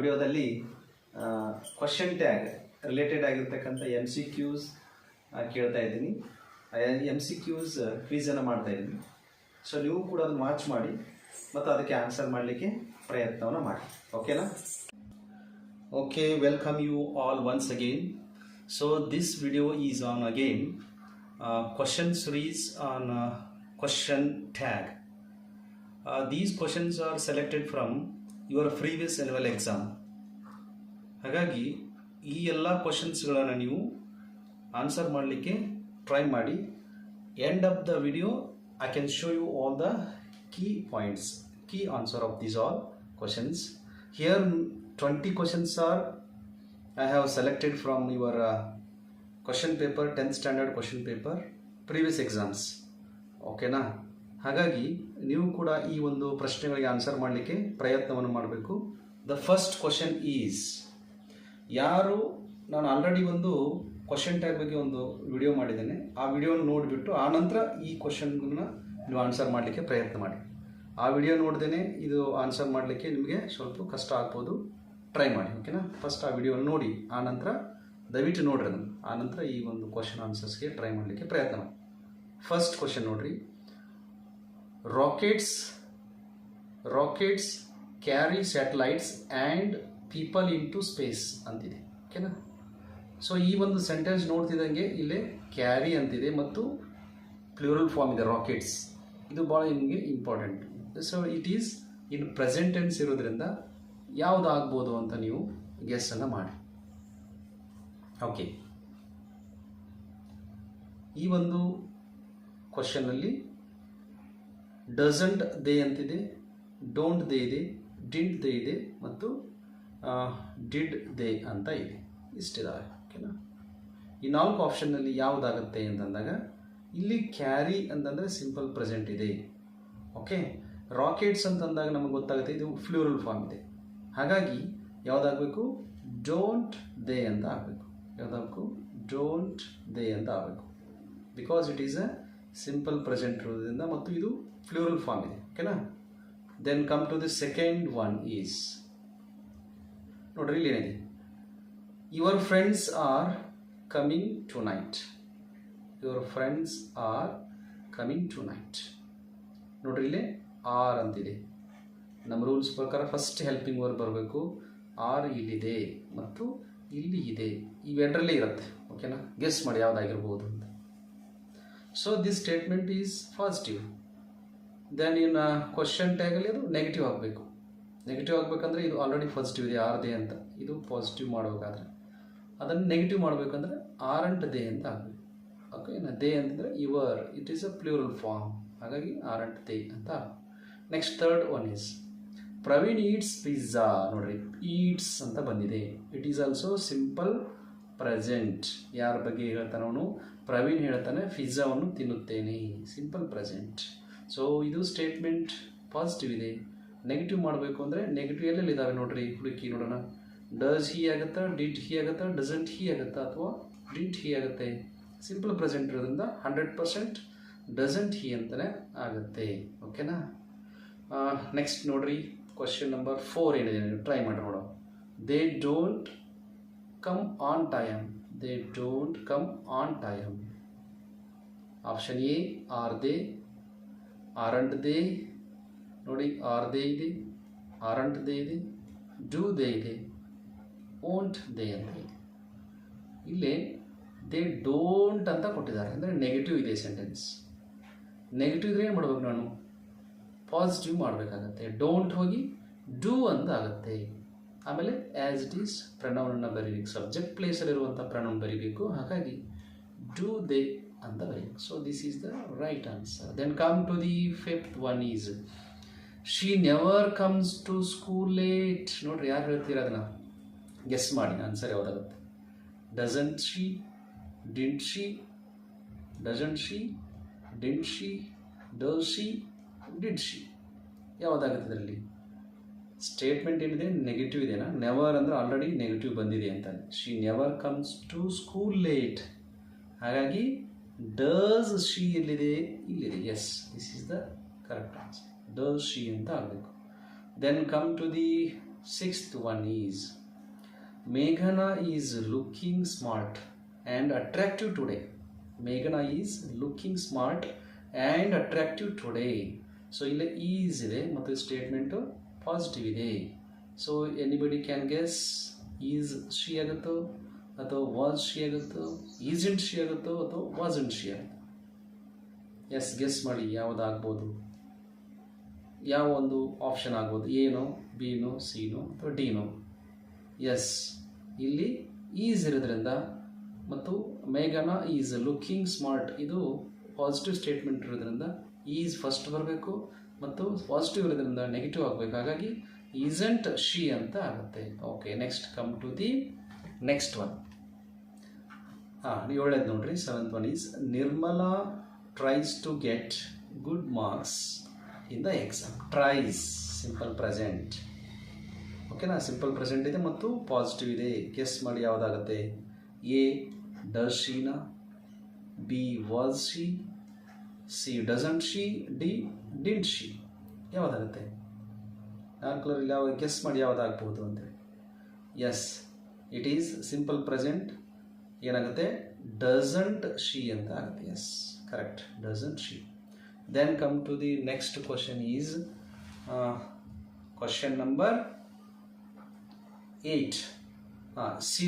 ವಿಡಿಯೋದಲ್ಲಿ question tag related ಆಗಿರ್ತಕ್ಕಂಥ MCQs ಕೇಳ್ತಾ ಇದ್ದೀನಿ. MCQs ಕ್ವಿಝನ್ನು ಮಾಡ್ತಾ ಇದ್ದೀನಿ. ಸೊ ನೀವು ಕೂಡ ಅದನ್ನು ವಾಚ್ ಮಾಡಿ ಮತ್ತು ಅದಕ್ಕೆ ಆನ್ಸರ್ ಮಾಡಲಿಕ್ಕೆ ಪ್ರಯತ್ನವನ್ನು ಮಾಡಿ. ಓಕೆನಾ? Okay, welcome you all once again. So this video is on again question series on question tag. These questions are selected from your previous annual exam. ಹಾಗಾಗಿ ಈ ಎಲ್ಲ ಕ್ವಶನ್ಸ್ಗಳನ್ನು ನೀವು ಆನ್ಸರ್ ಮಾಡಲಿಕ್ಕೆ ಟ್ರೈ ಮಾಡಿ. End of the video I can show you all the key points, key answer of these all questions. Here 20 questions are I have selected from your question paper, 10th standard question paper, previous exams. ಓಕೆನಾ? ಹಾಗಾಗಿ ನೀವು ಕೂಡ ಈ ಒಂದು ಪ್ರಶ್ನೆಗಳಿಗೆ answer ಮಾಡಲಿಕ್ಕೆ ಪ್ರಯತ್ನವನ್ನು ಮಾಡಬೇಕು. ದ ಫಸ್ಟ್ ಕ್ವಶನ್ ಈಸ್, ಯಾರು ನಾನು ಆಲ್ರೆಡಿ ಒಂದು ಕ್ವಶನ್ ಟ್ಯಾಗ್ ಬಗ್ಗೆ ಒಂದು ವಿಡಿಯೋ ಮಾಡಿದ್ದೇನೆ, ಆ ವಿಡಿಯೋನ ನೋಡಿಬಿಟ್ಟು ಆನಂತರ ಈ ಕ್ವಶನ್ನ ನೀವು ಆನ್ಸರ್ ಮಾಡಲಿಕ್ಕೆ ಪ್ರಯತ್ನ ಮಾಡಿ. ಆ ವಿಡಿಯೋ ನೋಡ್ದೇ ಇದು ಆನ್ಸರ್ ಮಾಡಲಿಕ್ಕೆ ನಿಮಗೆ ಸ್ವಲ್ಪ ಕಷ್ಟ ಆಗ್ಬೋದು, ಟ್ರೈ ಮಾಡಿ. ಓಕೆನಾ? ಫಸ್ಟ್ ಆ ವಿಡಿಯೋನ ನೋಡಿ ಆನಂತರ ದಯವಿಟ್ಟು ನೋಡ್ರಿ ಅದನ್ನು, ಆನಂತರ ಈ ಒಂದು ಕ್ವಶನ್ ಆನ್ಸರ್ಸ್ಗೆ ಟ್ರೈ ಮಾಡಲಿಕ್ಕೆ ಪ್ರಯತ್ನ ಮಾಡಿ. ಫಸ್ಟ್ ಕ್ವಶನ್ ನೋಡ್ರಿ, rockets carry satellites and people into space ಅಂತಿದೆ. ಓಕೆನಾ? ಸೊ ಈ ಒಂದು ಸೆಂಟೆನ್ಸ್ ನೋಡ್ತಿದ್ದಂಗೆ ಇಲ್ಲೇ ಕ್ಯಾರಿ ಅಂತಿದೆ ಮತ್ತು ಪ್ಲೂರಲ್ ಫಾರ್ಮ್ ಇದೆ ರಾಕೆಟ್ಸ್. ಇದು ಭಾಳ ನಿಮಗೆ important. So it is in present tense ಇರೋದ್ರಿಂದ ಯಾವುದಾಗ್ಬೋದು ಅಂತ ನೀವು ಗೆಸ್ಸನ್ನು ಮಾಡಿ. ಓಕೆ, ಈ ಒಂದು ಕ್ವಶನ್ನಲ್ಲಿ ಡಸಂಟ್ ದೇ ಅಂತಿದೆ, ಡೋಂಟ್ ದೇ ಇದೆ, ಡಿಂಟ್ ದೇ ಇದೆ ಮತ್ತು ಡಿಡ್ ದೇ ಅಂತ ಇದೆ. ಇಷ್ಟಿದಾವೆ. ಓಕೆನಾ? ಈ 4 ಆಪ್ಷನ್ನಲ್ಲಿ ಯಾವುದಾಗುತ್ತೆ ಅಂತಂದಾಗ ಇಲ್ಲಿ ಕ್ಯಾರಿ ಅಂತಂದರೆ ಸಿಂಪಲ್ ಪ್ರೆಸೆಂಟ್ ಇದೆ. ಓಕೆ, ರಾಕೆಟ್ಸ್ ಅಂತಂದಾಗ ನಮಗೆ ಗೊತ್ತಾಗುತ್ತೆ ಇದು ಫ್ಲೂರಲ್ ಫಾರ್ಮ್ ಇದೆ. ಹಾಗಾಗಿ ಯಾವುದಾಗಬೇಕು? ಡೋಂಟ್ ದೇ ಅಂತ ಆಗಬೇಕು. ಯಾವುದಾಗಬೇಕು? ಡೋಂಟ್ ದೇ ಅಂತ ಆಗಬೇಕು. Because it is a simple present ಇರೋದ್ರಿಂದ ಮತ್ತು ಇದು ಫ್ಲೂರಲ್ ಫಾರ್ಮ್ ಇದೆ. ಓಕೆನಾ? Then come to the second one is, ನೋಡ್ರಿ ಇಲ್ಲಿ ಏನಿದೆ, your friends are coming tonight. Your friends are coming tonight. ನೋಡ್ರಿ ಇಲ್ಲಿ ಆರ್ ಅಂತಿದೆ. ನಮ್ಮ ರೂಲ್ಸ್ ಪ್ರಕಾರ ಫಸ್ಟ್ ಹೆಲ್ಪಿಂಗ್ ವರ್ಬ್ ಬರಬೇಕು. ಆರ್ ಇಲ್ಲಿದೆ ಮತ್ತು ಇಲ್ಲಿ ಇದೆ, ಇವೆರಡರಲ್ಲೇ ಇರುತ್ತೆ. ಓಕೆನಾ? ಗೆಸ್ ಮಾಡಿ ಯಾವುದಾಗಿರ್ಬೋದು ಅಂತ. So this statement is positive. Then in question ಟ್ಯಾಗಲ್ಲಿ ಅದು ನೆಗೆಟಿವ್ ಆಗಬೇಕು. ನೆಗೆಟಿವ್ ಆಗಬೇಕಂದ್ರೆ ಇದು ಆಲ್ರೆಡಿ ಪಾಸಿಟಿವ್ ಇದೆ ಆರ್ ದೇ ಅಂತ, ಇದು ಪಾಸಿಟಿವ್ ಮಾಡಬೇಕಾದ್ರೆ ಅದನ್ನು ನೆಗೆಟಿವ್ ಮಾಡಬೇಕಂದ್ರೆ ಆರಂಟ್ ದೇ ಅಂತ ಆಗಬೇಕು. ಓಕೆನಾ? ದೇ ಅಂತಂದರೆ your, it is a plural form, ಹಾಗಾಗಿ ಆರಂಟ್ ದೇ ಅಂತ. Next third one is, Praveen eats pizza. ನೋಡ್ರಿ, ಈಟ್ಸ್ ಅಂತ ಬಂದಿದೆ. It is also simple present. ಯಾರ ಬಗ್ಗೆ ಹೇಳ್ತಾನೆ ಅವನು? ಪ್ರವೀಣ್ ಹೇಳ್ತಾನೆ ಪಿಜ್ಜಾವನ್ನು ತಿನ್ನುತ್ತೇನೆ, ಸಿಂಪಲ್ ಪ್ರೆಸೆಂಟ್. ಸೊ ಇದು ಸ್ಟೇಟ್ಮೆಂಟ್ ಪಾಸಿಟಿವ್ ಇದೆ. ನೆಗೆಟಿವ್ ಮಾಡಬೇಕು ಅಂದರೆ ನೆಗೆಟಿವ್ ಎಲ್ಲೆಲ್ಲಿ ಇದ್ದಾವೆ ನೋಡ್ರಿ, ಹುಡುಕಿ ನೋಡೋಣ. ಡಸ್ ಹಿ ಆಗುತ್ತಾ, ಡಿಡ್ ಹಿ ಆಗುತ್ತಾ, ಡಸಂಟ್ ಹಿ ಆಗುತ್ತಾ ಅಥವಾ ಡಿಂಟ್ ಹಿ ಆಗುತ್ತೆ? ಸಿಂಪಲ್ ಪ್ರೆಸೆಂಟ್ ಇರೋದ್ರಿಂದ 100% ಡಸಂಟ್ ಹಿ ಅಂತಲೇ ಆಗುತ್ತೆ. ಓಕೆನಾ? ನೆಕ್ಸ್ಟ್ ನೋಡ್ರಿ, ಕ್ವಶನ್ ನಂಬರ್ 4 ಏನಿದೆ, ನೀವು ಟ್ರೈ ಮಾಡಿ ನೋಡೋ. They don't come on time. They don't come on time. Option A are they, aren't they. ನೋಡಿ, ಆರ್ ದೇ ಇದೆ, ಆರಂಟ್ ದೇ ಇದೆ, ಡೂ ದೇ ಇದೆ, ಓಂಟ್ ದೇ ಅಂತ ಇದೆ. ಇಲ್ಲಿ ದೇ ಡೋಂಟ್ ಅಂತ ಕೊಟ್ಟಿದ್ದಾರೆ, ಅಂದರೆ ನೆಗೆಟಿವ್ ಇದೆ ಸೆಂಟೆನ್ಸ್. ನೆಗೆಟಿವ್ ಇದ್ರೆ ಏನು ಮಾಡ್ಬೇಕು? ನಾನು ಪಾಸಿಟಿವ್ ಮಾಡಬೇಕಾಗತ್ತೆ. ಡೋಂಟ್ ಹೋಗಿ ಡೂ ಅಂತ ಆಗುತ್ತೆ. ಆಮೇಲೆ ಆ್ಯಸ್ ಇಟ್ ಈಸ್ ಪ್ರನೌನನ್ನು ಬರೀಬೇಕು, ಸಬ್ಜೆಕ್ಟ್ ಪ್ಲೇಸಲ್ಲಿರುವಂಥ ಪ್ರನೌನ್ ಬರೀಬೇಕು. ಹಾಗಾಗಿ ಡೂ ದೇ ಅಂತ ಬರೀಬೇಕು. So this is the right answer. Then come to the fifth one is, she never comes to school late. ನೋಡ್ರಿ, ಯಾರು ಹೇಳ್ತೀರಾ ಅದನ್ನು ಗೆಸ್ ಮಾಡಿ ಆನ್ಸರ್ ಯಾವುದಾಗುತ್ತೆ. Doesn't she, didn't she, doesn't she, didn't she, does she, did she, ಯಾವುದಾಗುತ್ತೆ ಇದರಲ್ಲಿ? Statement ಏನಿದೆ negative ಇದೆನಾ? ನೆವರ್ ಅಂದರೆ ಆಲ್ರೆಡಿ ನೆಗೆಟಿವ್ ಬಂದಿದೆ ಅಂತ. She never comes to school late. ಹಾಗಾಗಿ ಡಸ್ ಶಿ ಎಲ್ಲಿದೆ? ಇಲ್ಲಿದೆ. Yes, this is the correct answer. Does she ಅಂತ ಆಗಬೇಕು. Then come to the Sixth one is Meghana is looking smart and attractive today. Meghana is looking smart and attractive today. So ಇಲ್ಲಿ is ಇದೆ ಮತ್ತು statement positive ಇದೆ. So anybody can guess is she ಆಗುತ್ತೋ ಅಥವಾ was she ಆಗುತ್ತೋ, ಈಸೆಂಟ್ she ಆಗುತ್ತೋ ಅಥವಾ wasn't she ಆಗುತ್ತೋ? ಎಸ್, ಗೆಸ್ ಮಾಡಿ ಯಾವುದಾಗ್ಬೋದು, ಯಾವ ಒಂದು ಆಪ್ಷನ್ ಆಗ್ಬೋದು, ಏನೋ, ಬಿನೋ, ಸಿನೋ ಅಥವಾ ಡಿನೋ? ಎಸ್, ಇಲ್ಲಿ ಈಸ್ ಇರೋದ್ರಿಂದ ಮತ್ತು ಮೇಘನಾ ಈಸ್ ಲುಕಿಂಗ್ ಸ್ಮಾರ್ಟ್ ಇದು ಪಾಸಿಟಿವ್ ಸ್ಟೇಟ್ಮೆಂಟ್ ಇರೋದ್ರಿಂದ ಈಸ್ ಫಸ್ಟ್ ಬರಬೇಕು ಮತ್ತು ಪಾಸಿಟಿವ್ ಇರೋದ್ರಿಂದ ನೆಗೆಟಿವ್ ಆಗಬೇಕು. ಹಾಗಾಗಿ ಈಸೆಂಟ್ ಶಿ ಅಂತ ಆಗುತ್ತೆ. Okay, next come to the next one. ಏಳನೇದು ನೋಡ್ರಿ, seventh one is Nirmala tries to get good marks in the exam. Tries simple present. ಓಕೆನಾ, ಸಿಂಪಲ್ ಪ್ರೆಸೆಂಟ್ ಇದೆ ಮತ್ತು ಪಾಸಿಟಿವ್ ಇದೆ. ಗೆಸ್ ಮಾಡಿ ಯಾವುದಾಗುತ್ತೆ? ಎ ಡಸ್ ಶೀನಾ, B was she, C doesn't she, D didn't she? ಯಾವುದಾಗುತ್ತೆ? ನಾಲ್ಕರಲ್ಲಿ ಯಾವ ಗೆಸ್ ಮಾಡಿ ಯಾವುದಾಗ್ಬೋದು ಅಂತೇಳಿ. Yes, it is simple present. ಏನಾಗುತ್ತೆ? ಡಸಂಟ್ ಶಿ ಅಂತ ಆಗುತ್ತೆ. Yes, correct, doesn't she. Then come to the next question is question number 8. She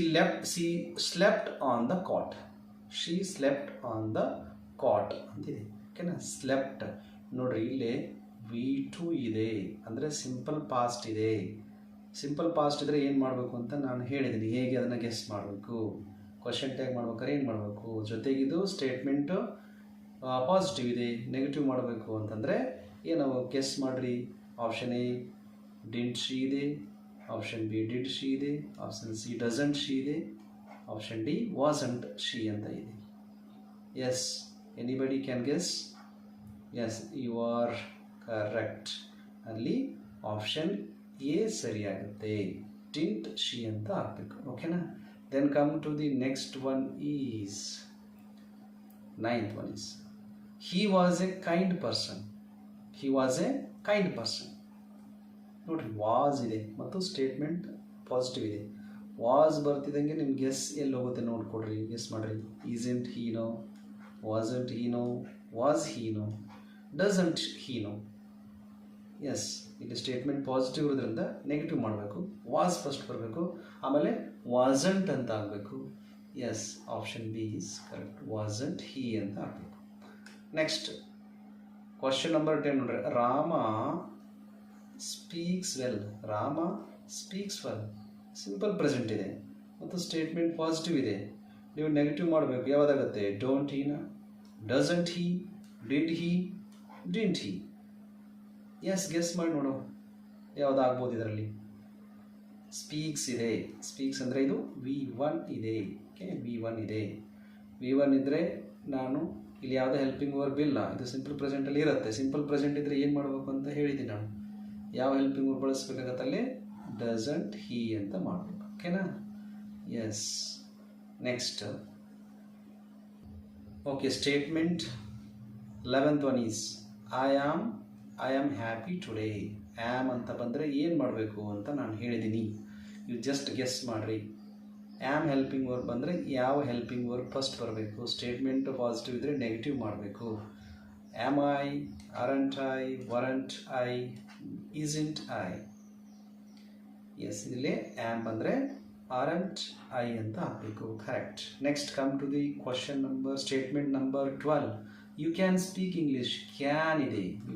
slept on the cot. She slept on the cot ಅಂತಿದೆ. ಓಕೆನಾ, slept ನೋಡ್ರಿ, ಇಲ್ಲಿ V2 ಇದೆ ಅಂದರೆ simple past ಇದೆ. ಸಿಂಪಲ್ ಪಾಸ್ಟ್ ಇದ್ದರೆ ಏನು ಮಾಡಬೇಕು ಅಂತ ನಾನು ಹೇಳಿದ್ದೀನಿ, ಹೇಗೆ ಅದನ್ನು ಗೆಸ್ ಮಾಡಬೇಕು. ಕ್ವಶನ್ ಟ್ಯಾಗ್ ಮಾಡ್ಬೇಕಾದ್ರೆ ಏನು ಮಾಡಬೇಕು, ಜೊತೆಗಿದು ಸ್ಟೇಟ್ಮೆಂಟು ಪಾಸಿಟಿವ್ ಇದೆ, ನೆಗೆಟಿವ್ ಮಾಡಬೇಕು ಅಂತಂದರೆ ಏನು ಗೆಸ್ ಮಾಡಿರಿ. ಆಪ್ಷನ್ ಎ ಡಿಂಟ್ ಶಿ ಇದೆ, ಆಪ್ಷನ್ ಬಿ ಡಿಡ್ ಶಿ ಇದೆ, ಆಪ್ಷನ್ ಸಿ ಡಸಂಟ್ ಶಿ ಇದೆ, ಆಪ್ಷನ್ ಡಿ ವಾಸಂಟ್ ಶಿ ಅಂತ ಇದೆ. Yes, anybody can guess? Yes, you are correct. ಅಲ್ಲಿ ಆಪ್ಷನ್ ಎ ಸರಿಯಾಗುತ್ತೆ, ಡಿಂಟ್ ಶಿ ಅಂತ ಆಗಬೇಕು. ಓಕೆನಾ? Then come to the next one is 9th one is he was a kind person. He was a kind person. ನೋಡ್ರಿ, was ಇದೆ ಮತ್ತು statement positive ಇದೆ. Was ಬರ್ತಿದ್ದಂಗೆ ನಿಮ್ಗೆ ಗೆಸ್ ಎಲ್ಲಿ ಹೋಗುತ್ತೆ ನೋಡ್ಕೊಡ್ರಿ, ಗೆಸ್ ಮಾಡಿರಿ. ಈಸೆಂಟ್ ಹೀನೋ, ವಾಸಂಟ್ ಹೀನೋ, ವಾಸ್ ಹೀನೋ, ಡಸಂಟ್ ಹೀನೋ? ಎಸ್, ಇಲ್ಲಿ ಸ್ಟೇಟ್ಮೆಂಟ್ ಪಾಸಿಟಿವ್ ಇರೋದ್ರಿಂದ ನೆಗೆಟಿವ್ ಮಾಡಬೇಕು. ವಾಸ್ ಫಸ್ಟ್ ಬರಬೇಕು, ಆಮೇಲೆ ವಾಸಂಟ್ ಅಂತ ಆಗಬೇಕು. Yes, option B is correct, wasn't he ಅಂತ ಆಗಬೇಕು. ನೆಕ್ಸ್ಟ್ ಕ್ವಶನ್ ನಂಬರ್ 10 ನೋಡ್ರಿ, Rama speaks well. Rama speaks well simple present ಇದೆ ಮತ್ತು ಸ್ಟೇಟ್ಮೆಂಟ್ ಪಾಸಿಟಿವ್ ಇದೆ. ನೀವು ನೆಗೆಟಿವ್ ಮಾಡಬೇಕು. ಯಾವುದಾಗುತ್ತೆ? ಡೋಂಟ್ ಹೀನಾ, doesn't he, did he, didn't he? Yes, guess ಮಾಡಿ ನೋಡು ಯಾವುದಾಗ್ಬೋದು ಇದರಲ್ಲಿ. ಸ್ಪೀಕ್ಸ್ ಇದೆ. ಸ್ಪೀಕ್ಸ್ ಅಂದರೆ ಇದು V1 ಇದೆ. ಓಕೆ, V1 ಇದೆ. V1 ಇದ್ದರೆ ನಾನು ಇಲ್ಲಿ ಯಾವುದೇ ಹೆಲ್ಪಿಂಗ್ ವರ್ಬ್ ಇಲ್ಲ, ಇದು ಸಿಂಪಲ್ ಪ್ರೆಸೆಂಟಲ್ಲಿ ಇರುತ್ತೆ. ಸಿಂಪಲ್ ಪ್ರೆಸೆಂಟ್ ಇದ್ದರೆ ಏನು ಮಾಡಬೇಕು ಅಂತ ಹೇಳಿದ್ದೀನಿ ನಾನು. ಯಾವ ಹೆಲ್ಪಿಂಗ್ ವರ್ಬ್ ಬಳಸಬೇಕಾಗತ್ತೆ ಅಲ್ಲಿ? ಡಸಂಟ್ ಹೀ ಅಂತ ಮಾಡಬೇಕು. ಓಕೆನಾ? Yes, next okay, statement 11th one is I am happy today. Am ಅಂತ ಬಂದರೆ ಏನು ಮಾಡಬೇಕು ಅಂತ ನಾನು ಹೇಳಿದ್ದೀನಿ. ಯು ಜಸ್ಟ್ ಗೆಸ್ ಮಾಡಿರಿ. ಆ್ಯಮ್ ಹೆಲ್ಪಿಂಗ್ ವರ್ಬ್ ಬಂದರೆ ಯಾವ ಹೆಲ್ಪಿಂಗ್ ವರ್ಬ್ ಫಸ್ಟ್ ಬರಬೇಕು? ಸ್ಟೇಟ್ಮೆಂಟ್ ಪಾಸಿಟಿವ್ ಇದ್ದರೆ ನೆಗೆಟಿವ್ ಮಾಡಬೇಕು. Am I, aren't I, weren't I, isn't I? Yes, ಇಲ್ಲಿ ಆ್ಯಮ್ ಬಂದರೆ ಅರಂಟ್ ಐ ಅಂತ ಹಾಕಬೇಕು. Correct. Next come to the question number statement number 12. You can speak English. Can ಇದೆ. You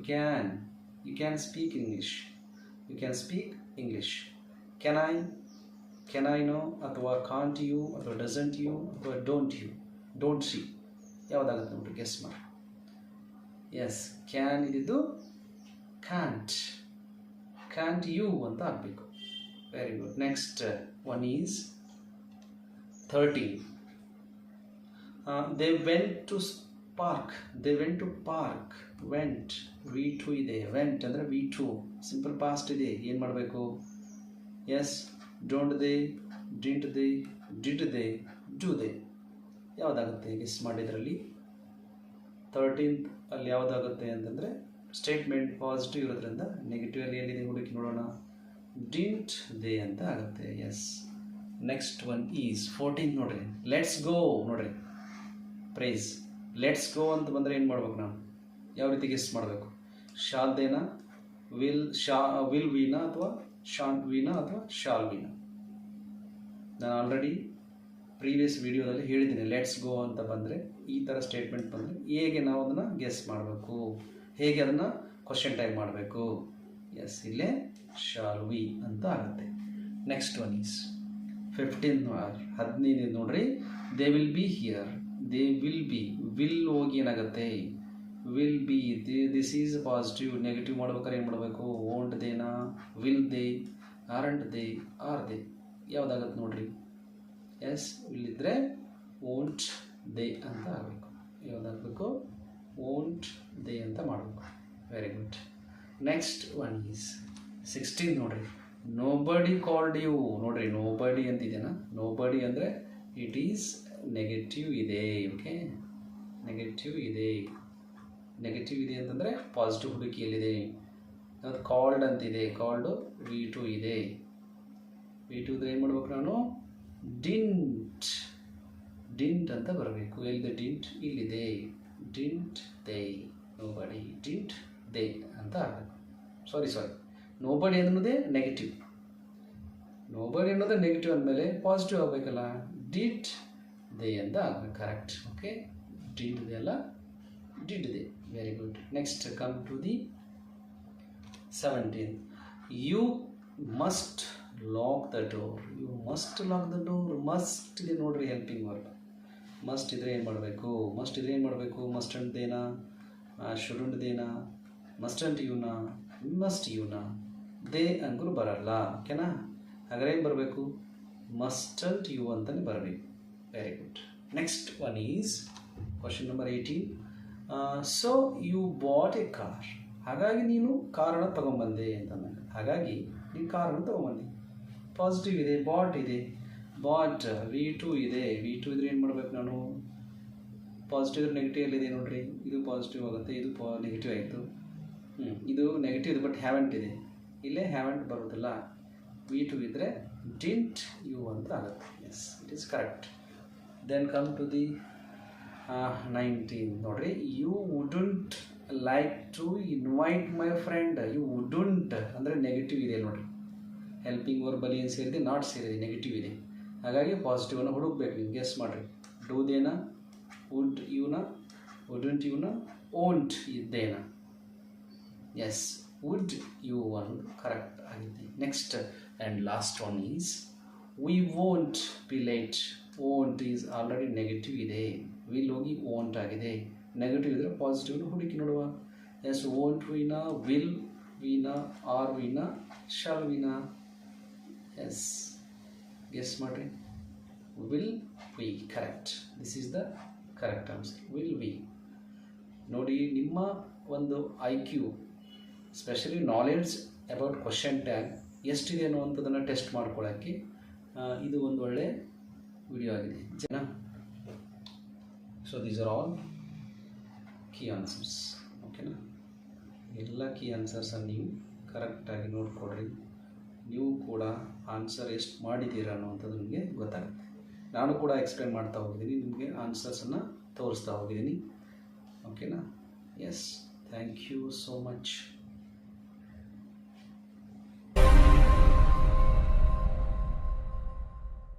can speak English. You can speak English. Can I no ಅಥವಾ can't you ಅಥವಾ doesn't you ಅಥವಾ don't see? ಯಾವುದಾಗುತ್ತೆ ನೋಡ್ರಿ, guess ಮಾಡಿ. Yes, can ಇದ್ದಿದ್ದು can't you ಅಂತ ಆಗಬೇಕು. Very good. Next one is 13. They went to park. Went V2 ಇದೆ. ವೆಂಟ್ ಅಂದರೆ V2 ಸಿಂಪಲ್ ಪಾಸ್ಟ್ ಇದೆ. ಏನು ಮಾಡಬೇಕು? Yes, don't they, didn't they, did they, do they? ಯಾವುದಾಗುತ್ತೆ ಗೆಸ್ ಮಾಡಿದ್ರಲ್ಲಿ? 13th ಅಲ್ಲಿ ಯಾವುದಾಗುತ್ತೆ ಅಂತಂದರೆ ಸ್ಟೇಟ್ಮೆಂಟ್ ಪಾಸಿಟಿವ್ ಇರೋದ್ರಿಂದ ನೆಗೆಟಿವ್ ಅಲ್ಲಿ ಏನಿದೆ ಹುಡುಕಿ ನೋಡೋಣ. ಡಿಂಟ್ ದೇ ಅಂತ ಆಗುತ್ತೆ. ಎಸ್. ನೆಕ್ಸ್ಟ್ ಒನ್ ಈಸ್ 14 ನೋಡ್ರಿ. ಲೆಟ್ಸ್ ಗೋ ನೋಡ್ರಿ, ಪ್ರೈಸ್. ಲೆಟ್ಸ್ ಗೋ ಅಂತ ಬಂದರೆ ಏನು ಮಾಡ್ಬೇಕು ನಾವು? ಯಾವ ರೀತಿ ಗೆಸ್ ಮಾಡಬೇಕು? ಶಾಲ್ ದೇನಾ, ವಿಲ್ ವಿನಾ ಅಥವಾ ಶಾಂಟ್ ವಿನಾ ಅಥವಾ ಶಾಲ್ ವಿನಾ? ನಾನು ಆಲ್ರೆಡಿ ಪ್ರೀವಿಯಸ್ ವಿಡಿಯೋದಲ್ಲಿ ಹೇಳಿದ್ದೀನಿ, ಲೆಟ್ಸ್ ಗೋ ಅಂತ ಬಂದರೆ, ಈ ಥರ ಸ್ಟೇಟ್ಮೆಂಟ್ ಬಂದರೆ ಹೇಗೆ ನಾವು ಅದನ್ನು ಗೆಸ್ ಮಾಡಬೇಕು, ಹೇಗೆ ಅದನ್ನು ಕ್ವಶನ್ ಟೈಪ್ ಮಾಡಬೇಕು. ಎಸ್, ಇಲ್ಲೇ ಶಾಲ್ ವಿ ಅಂತ ಆಗುತ್ತೆ. ನೆಕ್ಸ್ಟ್ ಒನ್ ಈಸ್ 15 ನೋಡ್ರಿ. They will be here, they will be, will ಹೋಗಿ ಏನಾಗುತ್ತೆ? Will be. This is positive. Negative ಮಾಡ್ಬೇಕಾದ್ರೆ ಏನು ಮಾಡಬೇಕು? ವೋಂಟ್ ದೇನಾ, will they, aren't they, are they? ಯಾವುದಾಗತ್ತೆ ನೋಡ್ರಿ? ಎಸ್, ಇಲ್ಲಿದ್ದರೆ ವೋಂಟ್ ದೇ ಅಂತ ಆಗಬೇಕು. ಯಾವುದಾಗಬೇಕು? ವೋಂಟ್ ದೇ ಅಂತ ಮಾಡಬೇಕು. Very good. Next one is 16 ನೋಡ್ರಿ. ನೋಬಡಿ ಕಾಲ್ಡ್ ಯು ನೋಡ್ರಿ. ನೋಬಡಿ ಅಂತಿದೆನಾ? ನೋಬಡಿ ಅಂದರೆ ಇಟ್ ಈಸ್ ನೆಗೆಟಿವ್ ಇದೆ. ಓಕೆ, ನೆಗೆಟಿವ್ ಇದೆ. ನೆಗೆಟಿವ್ ಇದೆ ಅಂತಂದರೆ ಪಾಸಿಟಿವ್ ಹುಡುಕಿಯಲ್ಲಿದೆ. ಅದು ಕಾಲ್ಡ್ ಅಂತಿದೆ, ಕಾಲ್ಡು V2 ಇದೆ. V2 ಇದ್ರೆ ಏನು ಮಾಡ್ಬೇಕು ನಾನು? ಡಿಂಟ್, ಡಿಂಟ್ ಅಂತ ಬರಬೇಕು. ಎಲ್ಲಿದೆ ಡಿಂಟ್? ಇಲ್ಲಿದೆ. Didn't they, nobody, didn't they ಅಂತ ಆಗಬೇಕು. ಸಾರಿ, ನೋಬಡಿ ಅನ್ನೋದೇ ನೆಗೆಟಿವ್. ನೋಬಡಿ ಅನ್ನೋದೇ ನೆಗೆಟಿವ್ ಅಂದಮೇಲೆ ಪಾಸಿಟಿವ್ ಆಗಬೇಕಲ್ಲ, ಡಿಡ್ ದೇ ಅಂತ ಆಗಬೇಕು. ಕರೆಕ್ಟ್. ಓಕೆ, ಡಿಡ್ ದೇ ಅಲ್ಲ, did they. Very good. Next come to the 17. You must lock the door. You must lock the door. Must ಇದೆ ನೋಡ್ರಿ, helping word. Must ಇದ್ರೆ ಏನು ಮಾಡಬೇಕು? ಮಸ್ಟ್ ಇದ್ರೆ ಏನು ಮಾಡಬೇಕು? ಮಸ್ಟಂಟ್ ದೇನಾ, ಶುಡುಂಟ್ ದೇನಾ, ಮಸ್ಟಂಟ್ ಯೂನಾ, ಮಸ್ಟ್ ಯೂನಾ? ದೇ ಅಂಕರು ಬರಲ್ಲ. ಓಕೆನಾ? ಹಾಗಾದ್ರೆ ಏನು ಬರಬೇಕು? ಮಸ್ಟಂಟ್ ಯು ಅಂತಲೇ ಬರಬೇಕು. Very good. Next one is question number 18. So you bought a car. ಹಾಗಾಗಿ ನೀನು ಕಾರನ್ನು ತೊಗೊಂಬಂದೆ ಅಂತ. ಹಾಗಾಗಿ ನೀನು ಕಾರನ್ನು ತೊಗೊಂಬಂದೆ. ಪಾಸಿಟಿವ್ ಇದೆ, ಬಾಟ್ ಇದೆ. ಬಾಟ್ V2 ಇದೆ. V2 ಇದ್ರೆ ಏನು ಮಾಡಬೇಕು ನಾನು? ಪಾಸಿಟಿವ್ ಇದ್ರೆ ನೆಗೆಟಿವ್ ಎಲ್ಲಿದೆ ನೋಡ್ರಿ? ಇದು ಪಾಸಿಟಿವ್ ಆಗುತ್ತೆ, ಇದು ನೆಗೆಟಿವ್ ಆಯಿತು. ಇದು ನೆಗೆಟಿವ್ ಇದೆ, ಬಟ್ ಹ್ಯಾವೆಂಟ್ ಇದೆ. ಇಲ್ಲೇ ಹ್ಯಾವೆಂಟ್ ಬರೋದಿಲ್ಲ. V2 ಇದ್ದರೆ ಡಿಂಟ್ ಯು ಅಂತ ಆಗುತ್ತೆ. Yes, it is correct. Then come to the 19 ನೋಡ್ರಿ. You wouldn't like to invite my friend. You wouldn't ಅಂದರೆ ನೆಗೆಟಿವ್ ಇದೆ ನೋಡ್ರಿ. ಹೆಲ್ಪಿಂಗ್ ವರ್ಬಲ್ಲಿ ಏನು ಸೇರಿದೆ? ನಾಟ್ ಸೇರಿದೆ, ನೆಗೆಟಿವ್ ಇದೆ. ಹಾಗಾಗಿ ಪಾಸಿಟಿವನ್ನು ಹುಡುಕ್ಬೇಕು. ನೀವು ಗೆಸ್ ಮಾಡಿರಿ. ಡೂ ದೇನಾ, ವುಡ್ ಯುನಾ, ವುಡಂಟ್ ಯುನಾ, ಓಂಟ್ ಇದ್ದೇನಾ? ಎಸ್, ವುಡ್ ಯು ಅನ್ನೋದು ಕರೆಕ್ಟ್ ಆಗಿದೆ. Next and last one is we won't be late. Won't is already negative ಇದೆ. ವಿಲ್ ಹೋಗಿ ವೋಂಟ್ ಆಗಿದೆ. ನೆಗೆಟಿವ್ ಇದ್ದರೆ ಪಾಸಿಟಿವ್ನ ಹುಡುಕಿ ನೋಡುವ. ಎಸ್, ವೋಂಟ್ ವಿನಾ, ವಿಲ್ ವಿನಾ, ಆರ್ ವಿನಾ, ಶಾಲ್ ವಿನಾ? ಎಸ್, ಗೆಸ್ ಮಾಡಿರಿ. Will we. Correct. This is the correct answer. Will we. ನೋಡಿ, ನಿಮ್ಮ ಒಂದು IQ, specially knowledge about question tag ಎಷ್ಟಿದೆ ಅನ್ನುವಂಥದ್ದನ್ನು ಟೆಸ್ಟ್ ಮಾಡ್ಕೊಳ್ಳೋಕ್ಕೆ ಇದು ಒಂದು ಒಳ್ಳೆ ವಿಡಿಯೋ ಆಗಿದೆ. ಜನ, so these are all key answers. ಓಕೆನಾ? ಎಲ್ಲ ಕೀ ಆನ್ಸರ್ಸನ್ನು ನೀವು ಕರೆಕ್ಟಾಗಿ ನೋಡಿಕೊಡ್ರಿ. ನೀವು ಕೂಡ ಆನ್ಸರ್ ಎಷ್ಟು ಮಾಡಿದ್ದೀರಾ ಅನ್ನುವಂಥದ್ದು ನಿಮಗೆ ಗೊತ್ತಾಗುತ್ತೆ. ನಾನು ಕೂಡ ಎಕ್ಸ್ಪ್ಲೇನ್ ಮಾಡ್ತಾ ಹೋಗಿದ್ದೀನಿ, ನಿಮಗೆ ಆನ್ಸರ್ಸನ್ನು ತೋರಿಸ್ತಾ ಹೋಗಿದ್ದೀನಿ. ಓಕೆನಾ? Yes, thank you so much.